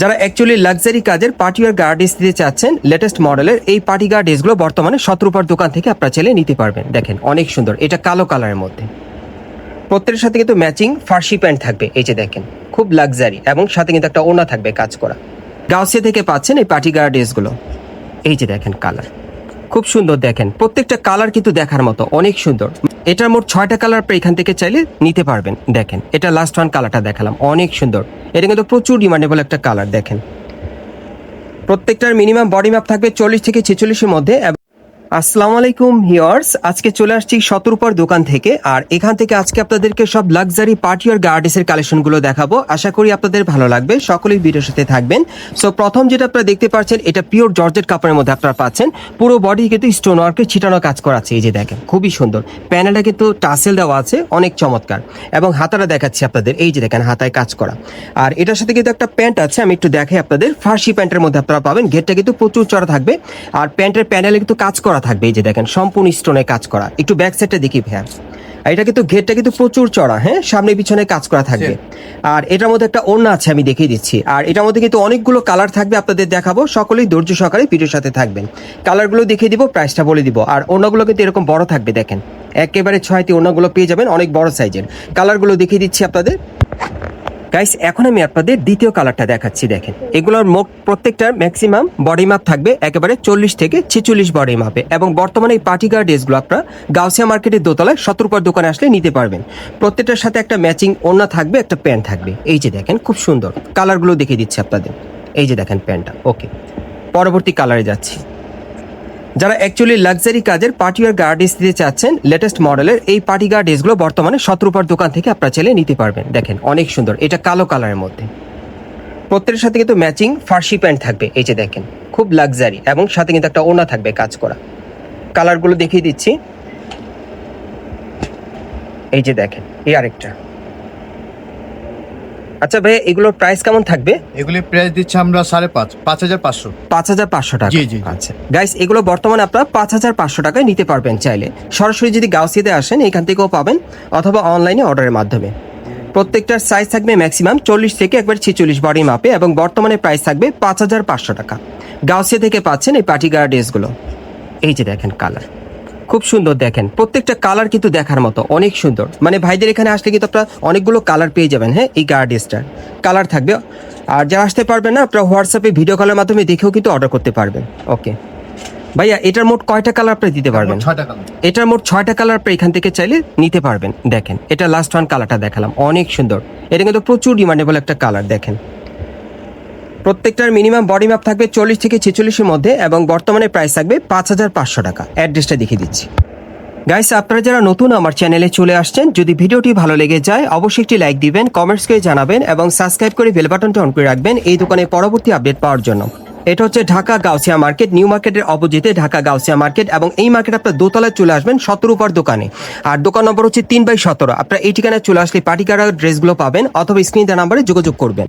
যারা actually luxury কাজের party wear গার্ডেস দিতে চাচ্ছেন লেটেস্ট মডেলের এই পার্টি গার্ডেসগুলো বর্তমানে 17 দোকান থেকে আপনারা চাইলে নিতে পারবেন। দেখেন অনেক সুন্দর, এটা কালো কালারের মধ্যে। প্রত্যেকের সাথে কিন্তু ম্যাচিং ফার্সি প্যান্ট থাকবে, এই যে দেখেন খুব লাক্সারি, এবং সাথে কিন্তু একটা ওড়না থাকবে কাজ করা। গাউসিয়া থেকে পাচ্ছেন এই পার্টি গার্ডেসগুলো, এই যে দেখেন কালার খুব সুন্দর। দেখেন প্রত্যেকটা কালার কিন্তু দেখার মতো, অনেক সুন্দর। এটার মোট 6টা কালার আপনি এখান থেকে চাইলে নিতে পারবেন। দেখেন এটা লাস্ট ওয়ান কালারটা দেখালাম, অনেক সুন্দর। এটা কিন্তু প্রচুর ডিমান্ডেবল একটা কালার। দেখেন প্রত্যেকটার মিনিমাম বডি মাপ থাকবে 40 থেকে 46-এর মধ্যে। আসসালামু আলাইকুম ভিউয়ার্স, আজকে চলে আসছি 17 দোকান থেকে। আর এখান থেকে আজকে আপনাদেরকে সব লাক্সারি পার্টিওয়ার গার্ডেসের কালেকশনগুলো দেখাবো। আশা করি আপনাদের ভালো লাগবে, সকলেই ভিডিওর সাথে থাকবেন। সো প্রথম যেটা আপনারা দেখতে পাচ্ছেন, এটা পিওর জর্জেট কাপড়ের মধ্যে আপনারা পাচ্ছেন। পুরো বডি কিন্তু স্টোন ওয়ার্কের ছিটানো কাজ করা আছে, এই যে দেখেন খুবই সুন্দর। প্যানেলটা কিন্তু টাসেল দেওয়া আছে, অনেক চমৎকার। এবং হাতাটা দেখাচ্ছি আপনাদের, এই যে দেখেন হাতায় কাজ করা। আর এটার সাথে কিন্তু একটা প্যান্ট আছে, আমি একটু দেখাই আপনাদের। ফার্সি প্যান্টের মধ্যে আপনারা পাবেন, ঘেরটা কিন্তু প্রচুর চড়া থাকবে। আর প্যান্টের প্যানেলে কিন্তু কাজ করা থাকবে, এই যে দেখেন সম্পূর্ণ স্টোনে কাজ করা। একটু ব্যাক সাইডটা দেখি ভাইয়া, এটা কিন্তু ঘেরটা কিন্তু প্রচুর চড়া, হ্যাঁ সামনে পিছনে কাজ করা থাকবে। আর এটার মধ্যে একটা ওড়না আছে, আমি দেখিয়ে দিচ্ছি। আর এটার মধ্যে কিন্তু অনেকগুলো কালার থাকবে, আপনাদের দেখাবো। সকলেই ধৈর্য সহকারে ভিডিওর সাথে থাকবেন। কালারগুলো দেখিয়ে দিব, প্রাইসটা বলে দিব। আর ওড়নাগুলো কিন্তু এরকম বড় থাকবে, দেখেন একেবারে 6টি ওড়নাগুলো পেয়ে যাবেন, অনেক বড় সাইজের। কালারগুলো দেখিয়ে দিচ্ছি আপনাদের। গাইস এখন আমি আপনাদের দ্বিতীয় কালারটা দেখাচ্ছি। দেখেন এগুলোর মোট প্রত্যেকটার ম্যাক্সিমাম বডি মাপ থাকবে একেবারে 40 থেকে 46 বডি মাপে। এবং বর্তমানে এই পার্টি গার্ড ড্রেসগুলো আপনারা গাউসিয়া মার্কেটের দোতলায় 17 দোকানে আসলে নিতে পারবেন। প্রত্যেকটার সাথে একটা ম্যাচিং ওড়না থাকবে, একটা প্যান্ট থাকবে। এই যে দেখেন খুব সুন্দর, কালারগুলো দেখিয়ে দিচ্ছি আপনাদের। এই যে দেখেন প্যান্টটা। ওকে, পরবর্তী কালারে যাচ্ছি। যারা অ্যাকচুয়ালি লাক্সারি কাজের পার্টিওয়ার গার্ডেস দিতে চাচ্ছেন লেটেস্ট মডেলের এই পার্টি গার্ডেসগুলো বর্তমানে 17 দোকান থেকে আপনারা চাইলে নিতে পারবেন। দেখেন অনেক সুন্দর, এটা কালো কালারের মধ্যে। প্রত্যেকের সাথে কিন্তু ম্যাচিং ফার্সি প্যান্ট থাকবে, এই যে দেখেন খুব লাক্সারি, এবং সাথে কিন্তু একটা ওড়না থাকবে কাজ করা। কালারগুলো দেখিয়ে দিচ্ছি, এই যে দেখেন এই আরেকটা। আচ্ছা ভাই, এগুলোর প্রাইস কেমন থাকবে? এগুলি প্রাইস দিচ্ছি আমরা 5,500 5,500 টাকা। জি জি। আচ্ছা গাইস, এগুলো বর্তমানে আপনারা 5,500 টাকায় নিতে পারবেন চাইলে। সরাসরি যদি গাউসিয়াতে আসেন এখান থেকেও পাবেন, অথবা অনলাইনে অর্ডারের মাধ্যমে। প্রত্যেকটার সাইজ থাকবে ম্যাক্সিমাম 40 থেকে একবার 46 বডি মাপে, এবং বর্তমানে প্রাইস থাকবে 5,500 টাকা। গাউসিয়া থেকে পাচ্ছেন এই পার্টি গার্ড ড্রেসগুলো, এই যে দেখেন কালার খুব সুন্দর। দেখেন প্রত্যেকটা কালার কিন্তু দেখার মতো, অনেক সুন্দর। মানে ভাইদের এখানে আসলে কিন্তু আপনারা অনেকগুলো কালার পেয়ে যাবেন। হ্যাঁ এই গার্ড ড্রেসটার কালার থাকবে। আর যারা আসতে পারবেন না, আপনারা হোয়াটসঅ্যাপে ভিডিও কলের মাধ্যমে দেখেও কিন্তু অর্ডার করতে পারবেন। ওকে ভাইয়া, এটার মোট কয়টা কালার আপনি দিতে পারবেন? 6টা কালার। এটার মোট 6টা কালার আপনি এখান থেকে চাইলে নিতে পারবেন। দেখেন এটা লাস্ট ওয়ান কালারটা দেখালাম, অনেক সুন্দর। এটা কিন্তু প্রচুর ডিমান্ডেবল একটা কালার। দেখেন প্রত্যেকটার মিনিমাম বডি মাপ থাকবে 40 থেকে 46-এর মধ্যে, এবং বর্তমানে প্রাইস থাকবে 5,500 টাকা। অ্যাড্রেসটা দেখিয়ে দিচ্ছি। গাইস আপনারা যারা নতুন আমার চ্যানেলে চলে আসছেন, যদি ভিডিওটি ভালো লেগে যায় অবশ্যই একটি লাইক দিবেন, কমেন্টস করে জানাবেন, এবং সাবস্ক্রাইব করে বেল বাটনটা অন করে রাখবেন এই দোকানে পরবর্তী আপডেট পাওয়ার জন্য। এটা হচ্ছে ঢাকা গাউসিয়া মার্কেট, নিউ মার্কেটের অপোজিটে ঢাকা গাউসিয়া মার্কেট। এবং এই মার্কেট আপনার দোতলায় চলে আসবেন 17 দোকানে। আর দোকান নম্বর হচ্ছে 3/17। আপনারা এই ঠিকানায় চলে আসলে পার্টি গার্ড ড্রেসগুলো পাবেন, অথবা স্ক্রিনে দেওয়া নাম্বারে যোগাযোগ করবেন।